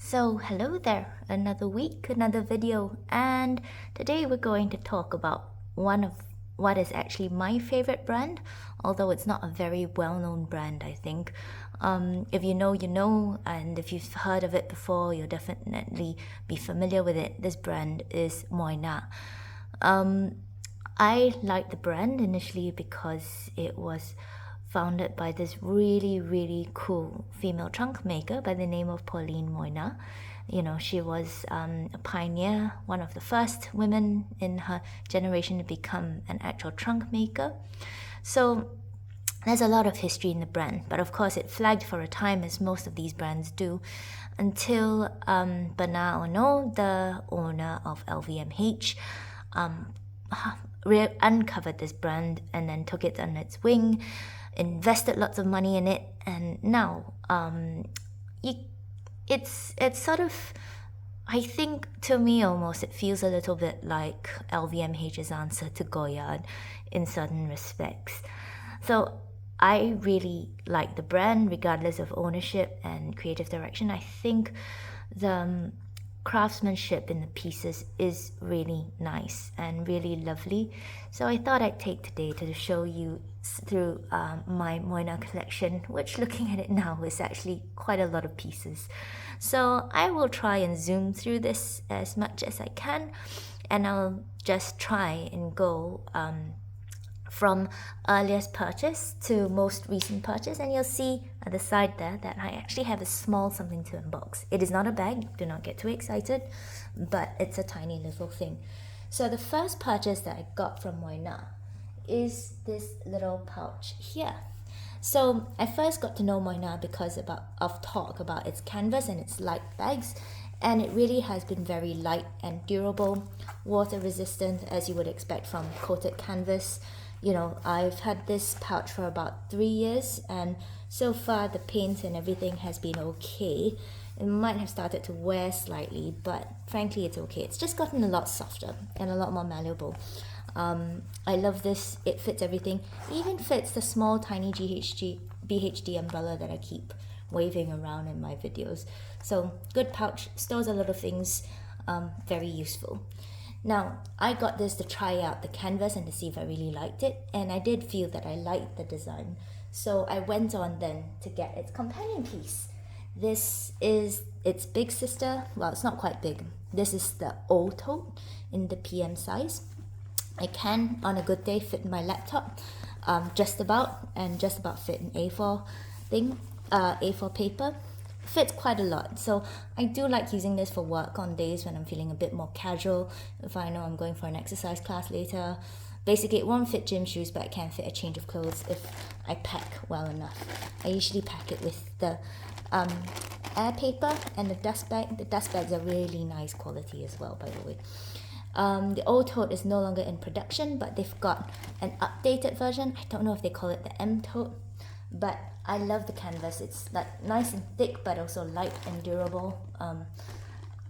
So hello there, another week, another video, and today we're going to talk about one of what is actually my favorite brand, although it's not a very well-known brand, I think. If you know, you know, and if you've heard of it before, you'll definitely be familiar with it. This brand is Moynat. I like the brand initially because it was founded by this really cool female trunk maker by the name of Pauline Moynat. You know, she was a pioneer, one of the first women in her generation to become an actual trunk maker. So there's a lot of history in the brand, but of course it flagged for a time, as most of these brands do, until Bernard Arnault, the owner of LVMH, uncovered this brand and then took it under its wing, invested lots of money in it, and now it's sort of, I think, to me almost it feels a little bit like LVMH's answer to Goyard in certain respects. So I really like the brand regardless of ownership and creative direction. I think the craftsmanship in the pieces is really nice and really lovely. So I thought I'd take today to show you through my Moynat collection, which, looking at it now, is actually quite a lot of pieces. So I will try and zoom through this as much as I can, and I'll just try and go from earliest purchase to most recent purchase, and you'll see at the side there that I actually have a small something to unbox. It is not a bag, do not get too excited, but it's a tiny little thing. So the first purchase that I got from Moynat is this little pouch here. So I first got to know Moynat because of talk about its canvas and its light bags, and it really has been very light and durable, water resistant, as you would expect from coated canvas. You know, I've had this pouch for about 3 years, and so far the paint and everything has been okay. It might have started to wear slightly, but frankly it's okay. It's just gotten a lot softer and a lot more malleable. I love this. It fits everything. It even fits the small tiny BHD umbrella that I keep waving around in my videos. So good pouch, stores a lot of things, very useful. Now, I got this to try out the canvas and to see if I really liked it, and I did feel that I liked the design. So I went on then to get its companion piece. This is its big sister. Well, it's not quite big. This is the old tote in the PM size. I can, on a good day, fit in my laptop, just about fit in A4 thing, A4 paper. Fits quite a lot, so I do like using this for work on days when I'm feeling a bit more casual. If I know I'm going for an exercise class later, basically it won't fit gym shoes, but it can fit a change of clothes if I pack well enough. I usually pack it with the air paper and the dust bag. The dust bags are really nice quality as well, by the way. The old tote is no longer in production, but they've got an updated version. I don't know if they call it the M tote, but I love the canvas. It's like nice and thick, but also light and durable.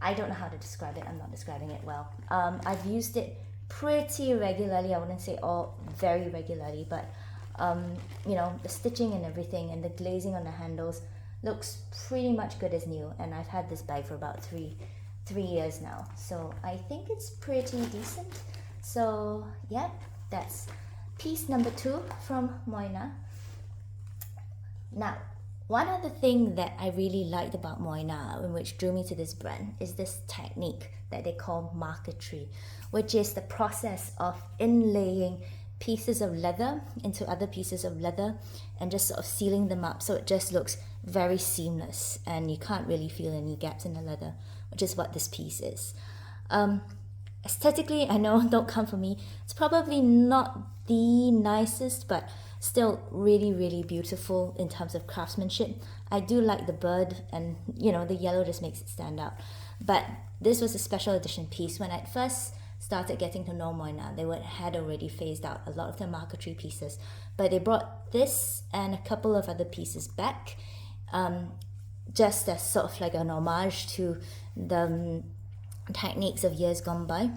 I don't know how to describe it. I'm not describing it well. I've used it pretty regularly. I wouldn't say all very regularly, but you know, the stitching and everything and the glazing on the handles looks pretty much good as new. And I've had this bag for about three years now, so I think it's pretty decent. So yeah, that's piece number 2 from Moynat. Now, one other thing that I really liked about Moynat, and which drew me to this brand, is this technique that they call Marquetry, which is the process of inlaying pieces of leather into other pieces of leather and just sort of sealing them up so it just looks very seamless and you can't really feel any gaps in the leather, which is what this piece is. Aesthetically, I know, don't come for me, it's probably not the nicest, but still really beautiful in terms of craftsmanship. I do like the bird, and you know, the yellow just makes it stand out. But this was a special edition piece. When I first started getting to know Moynat, they had already phased out a lot of their Marquetry pieces, but they brought this and a couple of other pieces back, just as sort of like an homage to the techniques of years gone by.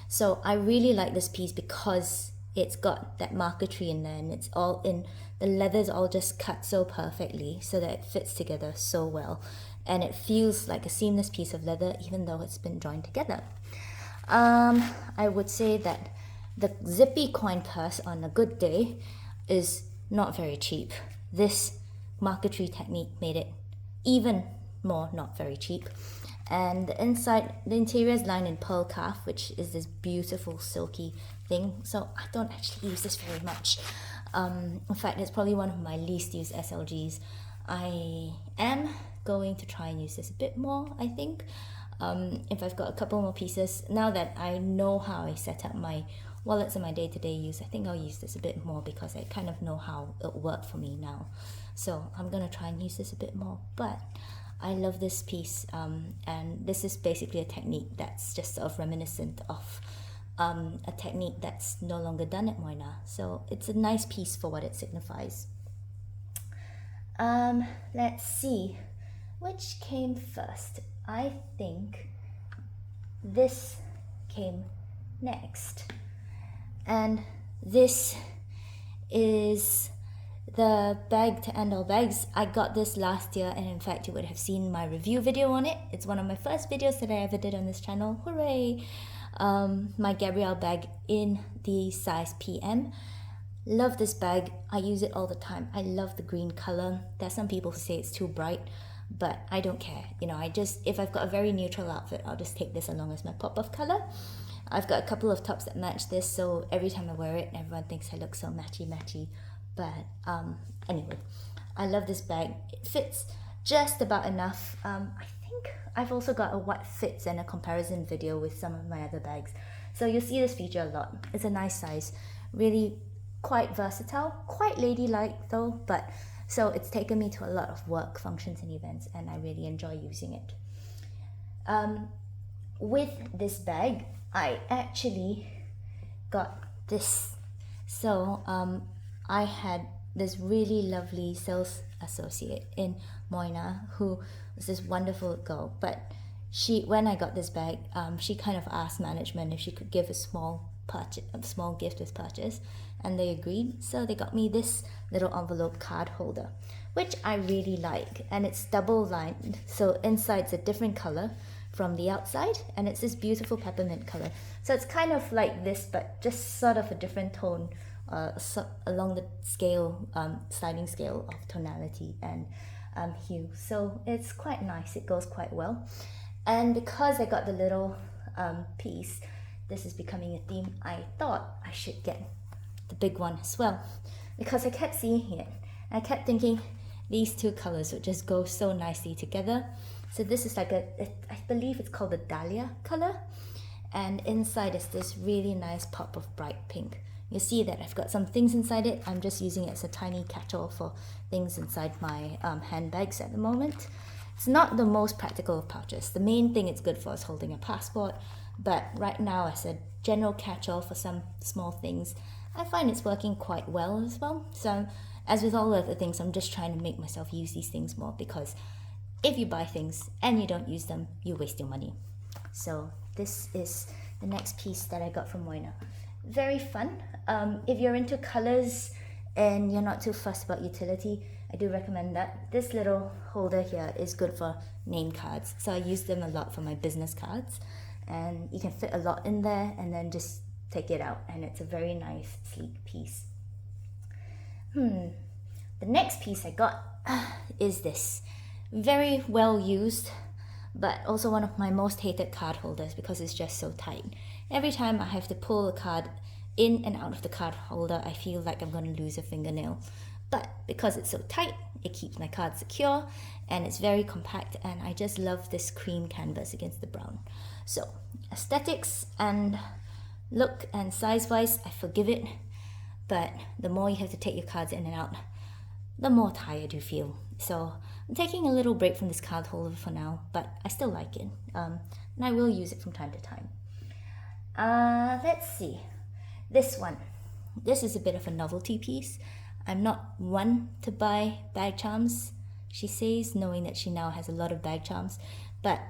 So I really like this piece because it's got that marquetry in there, and it's all in the leather's all just cut so perfectly so that it fits together so well. and it feels like a seamless piece of leather even though it's been joined together. I would say that the zippy coin purse on a good day is not very cheap. This marquetry technique made it even more not very cheap. And the interior is lined in pearl calf, which is this beautiful silky thing. So I don't actually use this very much. In fact, it's probably one of my least used SLGs. I am going to try and use this a bit more, I think. If I've got a couple more pieces, now that I know how I set up my wallets in my day-to-day use, I think I'll use this a bit more because I kind of know how it'll work for me now. So I'm gonna try and use this a bit more, but I love this piece, and this is basically a technique that's just sort of reminiscent of a technique that's no longer done at Moynat. So it's a nice piece for what it signifies. Let's see, which came first? I think this came next. And this is the bag to end all bags. I got this last year, and in fact you would have seen my review video on it. It's one of my first videos that I ever did on this channel. Hooray! My Gabrielle bag in the size PM. Love this bag. I use it all the time. I love the green color. There's some people who say it's too bright, but I don't care. You know, if I've got a very neutral outfit, I'll just take this along as my pop of color. I've got a couple of tops that match this, so every time I wear it, everyone thinks I look so matchy. But anyway, I love this bag. It fits just about enough. I think I've also got a what fits and a comparison video with some of my other bags. So you'll see this feature a lot. It's a nice size, really quite versatile, quite ladylike though, but so it's taken me to a lot of work functions and events, and I really enjoy using it. With this bag, I actually got this. So I had this really lovely sales associate in Moynat who was this wonderful girl, but when I got this bag, she kind of asked management if she could give a small gift with purchase, and they agreed. So they got me this little envelope card holder, which I really like, and it's double lined, so inside's a different color from the outside, and it's this beautiful peppermint color. So it's kind of like this, but just sort of a different tone along the scale, sliding scale of tonality and hue. So it's quite nice. It goes quite well. And because I got the little piece, this is becoming a theme, I thought I should get the big one as well, because I kept seeing it. I kept thinking these two colors would just go so nicely together. So this is like I believe it's called the Dahlia color, and inside is this really nice pop of bright pink. You see that I've got some things inside it. I'm just using it as a tiny catch-all for things inside my handbags at the moment. It's not the most practical of pouches. The main thing it's good for is holding a passport, but right now as a general catch-all for some small things, I find it's working quite well as well. So as with all other things, I'm just trying to make myself use these things more, because if you buy things and you don't use them, you waste your money. So this is the next piece that I got from Moynat. Very fun. If you're into colors and you're not too fussed about utility, I do recommend that. This little holder here is good for name cards. So I use them a lot for my business cards, and you can fit a lot in there and then just take it out, and it's a very nice sleek piece. The next piece I got is this. Very well used, but also one of my most hated card holders because it's just so tight. Every time I have to pull a card in and out of the card holder, I feel like I'm going to lose a fingernail. But because it's so tight, it keeps my card secure, and it's very compact, and I just love this cream canvas against the brown. So aesthetics and look and size-wise, I forgive it, but the more you have to take your cards in and out, the more tired you feel. So I'm taking a little break from this card holder for now, but I still like it, and I will use it from time to time. Let's see, this one. This is a bit of a novelty piece. I'm not one to buy bag charms, she says, knowing that she now has a lot of bag charms, but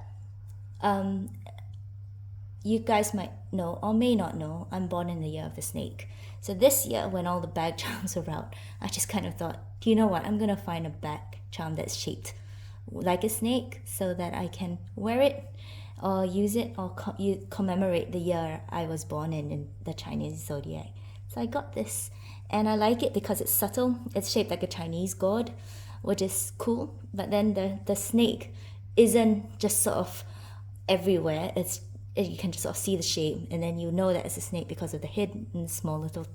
you guys might know or may not know, I'm born in the year of the snake. So this year, when all the bag charms are out, I just kind of thought, do you know what, I'm gonna find a bag charm that's shaped like a snake so that I can wear it or use it or commemorate the year I was born in the Chinese zodiac. So I got this, and I like it because it's subtle. It's shaped like a Chinese god, which is cool. But then the snake isn't just sort of everywhere. You can just sort of see the shape, and then you know that it's a snake because of the head and the small little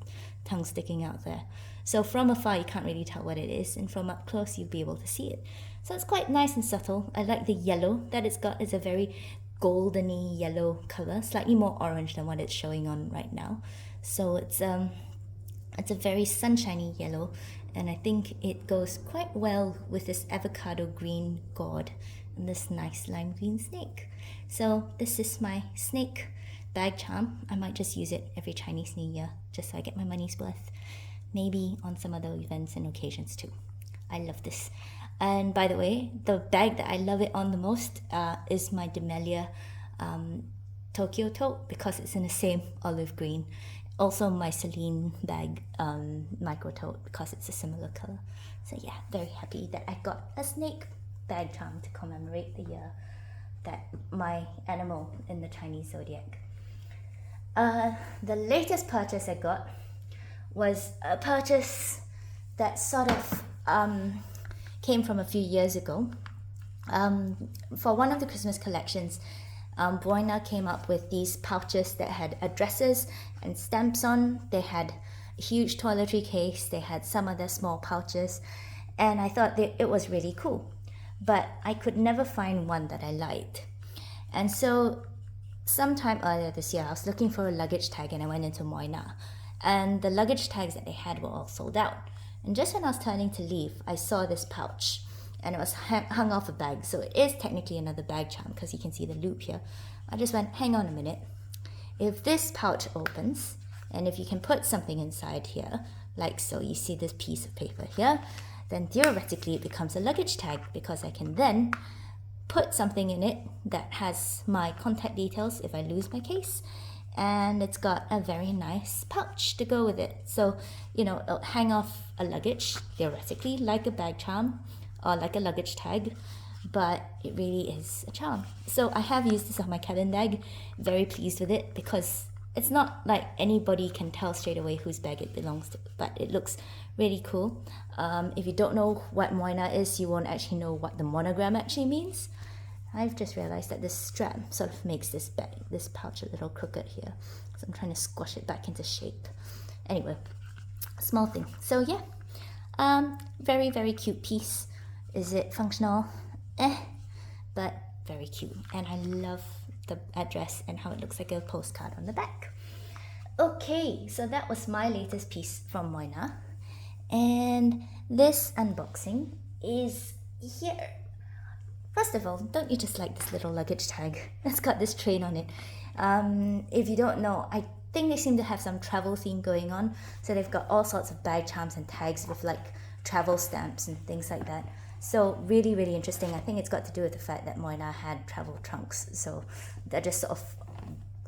tongue sticking out there. So from afar you can't really tell what it is, and from up close you'll be able to see it. So it's quite nice and subtle. I like the yellow that it's got. It's a very goldeny yellow color, slightly more orange than what it's showing on right now. So it's a very sunshiny yellow, and I think it goes quite well with this avocado green gourd and this nice lime green snake. So this is my snake bag charm. I might just use it every Chinese New Year just so I get my money's worth. Maybe on some other events and occasions too. I love this. And by the way, the bag that I love it on the most is my Demelia Tokyo tote, because it's in the same olive green. Also my Celine bag micro tote, because it's a similar color. So yeah, very happy that I got a snake bag charm to commemorate the year that my animal in the Chinese zodiac. The latest purchase I got was a purchase that sort of came from a few years ago. For one of the Christmas collections, Moynat came up with these pouches that had addresses and stamps on. They had a huge toiletry case, they had some other small pouches, and I thought that it was really cool. But I could never find one that I liked. And so sometime earlier this year, I was looking for a luggage tag, and I went into Moynat. And the luggage tags that they had were all sold out. And just when I was turning to leave, I saw this pouch, and it was hung off a bag. So it is technically another bag charm, because you can see the loop here. I just went, hang on a minute. If this pouch opens, and if you can put something inside here, like so, you see this piece of paper here, then theoretically it becomes a luggage tag, because I can then put something in it that has my contact details if I lose my case, and it's got a very nice pouch to go with it. So, it'll hang off a luggage, theoretically, like a bag charm or like a luggage tag, but it really is a charm. So I have used this on my cabin bag, very pleased with it, because it's not like anybody can tell straight away whose bag it belongs to, but it looks really cool. If you don't know what Moynat is, you won't actually know what the monogram actually means. I've just realized that this strap sort of makes this pouch a little crooked here. So I'm trying to squash it back into shape. Anyway, small thing. So yeah, very, very cute piece. Is it functional? But very cute. And I love the address and how it looks like a postcard on the back. Okay, so that was my latest piece from Moynat. And this unboxing is here. First of all, don't you just like this little luggage tag? It's got this train on it. If you don't know, I think they seem to have some travel theme going on. So they've got all sorts of bag charms and tags with like travel stamps and things like that. So really, really interesting. I think it's got to do with the fact that Moynat had travel trunks. So they're just sort of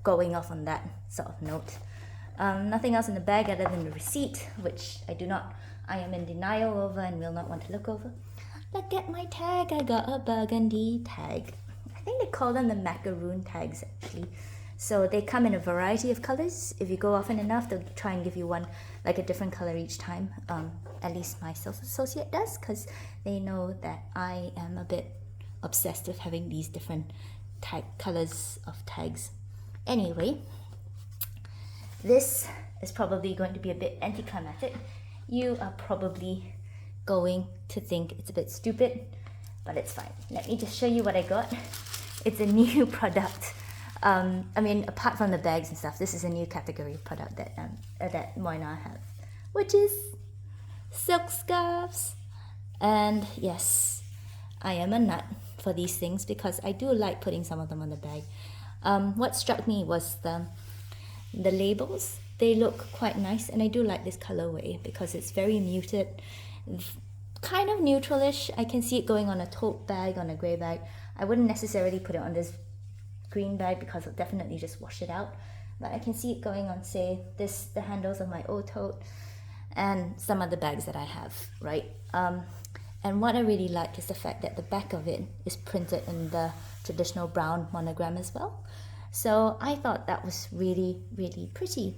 going off on that sort of note. Nothing else in the bag other than the receipt, which I am in denial over and will not want to look over. Look at my tag, I got a burgundy tag. I think they call them the macaroon tags actually. So they come in a variety of colors. If you go often enough, they'll try and give you one like a different color each time. At least my sales associate does, because they know that I am a bit obsessed with having these different colors of tags. Anyway, this is probably going to be a bit anticlimactic. You are probably going to think it's a bit stupid, but it's fine. Let me just show you what I got. It's a new product. Apart from the bags and stuff, this is a new category of product that Moynat have, which is silk scarves. And yes, I am a nut for these things because I do like putting some of them on the bag. What struck me was the labels. They look quite nice, and I do like this colorway because it's very muted, kind of neutralish. I can see it going on a tote bag, on a grey bag. I wouldn't necessarily put it on this green bag because I'll definitely just wash it out, but I can see it going on, say, the handles of my old tote and some of the bags that I have, right? And what I really like is the fact that the back of it is printed in the traditional brown monogram as well. So I thought that was really, really pretty.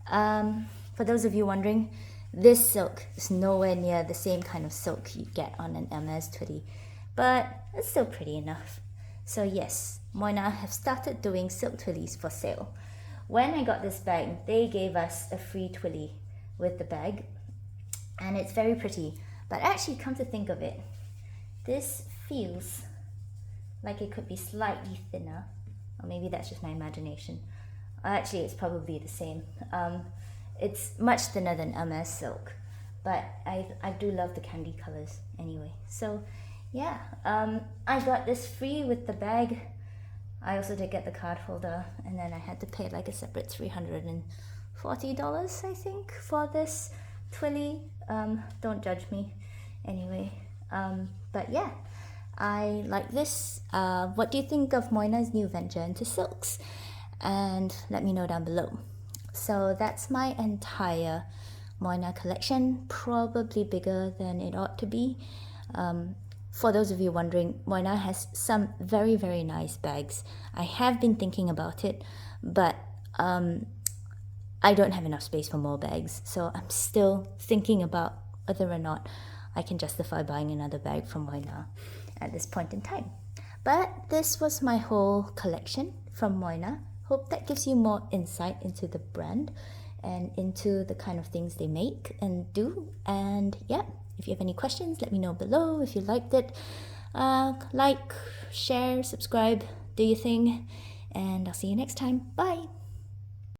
For those of you wondering, this silk is nowhere near the same kind of silk you get on an MS Twilly, but it's still pretty enough. So yes, Moynat have started doing silk twillies for sale. When I got this bag, they gave us a free twilly with the bag, and it's very pretty. But actually, come to think of it, this feels like it could be slightly thinner, or maybe that's just my imagination. Actually, it's probably the same. It's much thinner than MS silk, but I do love the candy colors anyway. So yeah, I got this free with the bag. I also did get the card holder, and then I had to pay like a separate $340, I think, for this twilly. Don't judge me anyway. But yeah, I like this. What do you think of Moynat's new venture into silks? And let me know down below. So that's my entire Moynat collection, probably bigger than it ought to be. For those of you wondering, Moynat has some very, very nice bags. I have been thinking about it, but I don't have enough space for more bags. So I'm still thinking about whether or not I can justify buying another bag from Moynat at this point in time. But this was my whole collection from Moynat. Hope that gives you more insight into the brand and into the kind of things they make and do. And yeah, if you have any questions, let me know below. If you liked it, like, share, subscribe, do your thing, and I'll see you next time. Bye.